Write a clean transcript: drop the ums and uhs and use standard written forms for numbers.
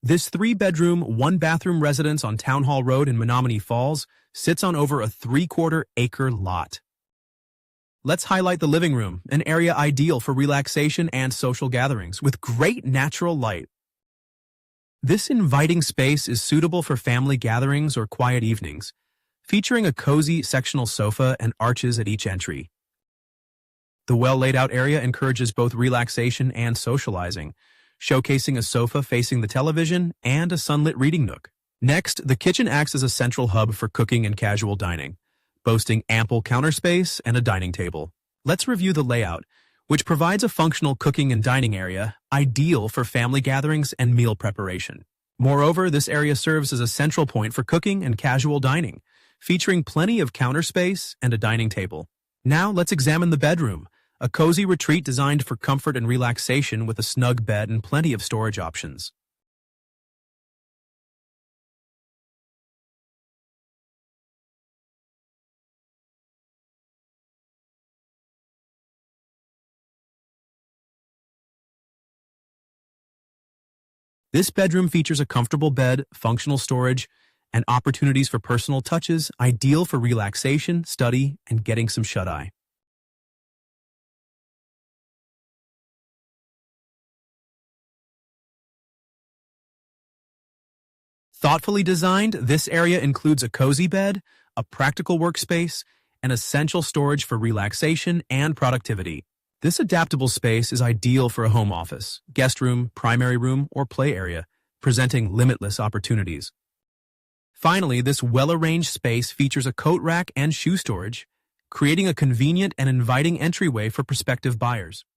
This three-bedroom, one-bathroom residence on Town Hall Road in Menomonee Falls sits on over a 3/4-acre lot. Let's highlight the living room, an area ideal for relaxation and social gatherings, with great natural light. This inviting space is suitable for family gatherings or quiet evenings, featuring a cozy sectional sofa and arches at each entry. The well-laid-out area encourages both relaxation and socializing, showcasing a sofa facing the television and a sunlit reading nook. Next, the kitchen acts as a central hub for cooking and casual dining, boasting ample counter space and a dining table. Let's review the layout, which provides a functional cooking and dining area ideal for family gatherings and meal preparation. Moreover, this area serves as a central point for cooking and casual dining, featuring plenty of counter space and a dining table. Now let's examine the bedroom, a cozy retreat designed for comfort and relaxation with a snug bed and plenty of storage options. This bedroom features a comfortable bed, functional storage, and opportunities for personal touches, ideal for relaxation, study, and getting some shut-eye. Thoughtfully designed, this area includes a cozy bed, a practical workspace, and essential storage for relaxation and productivity. This adaptable space is ideal for a home office, guest room, primary room, or play area, presenting limitless opportunities. Finally, this well-arranged space features a coat rack and shoe storage, creating a convenient and inviting entryway for prospective buyers.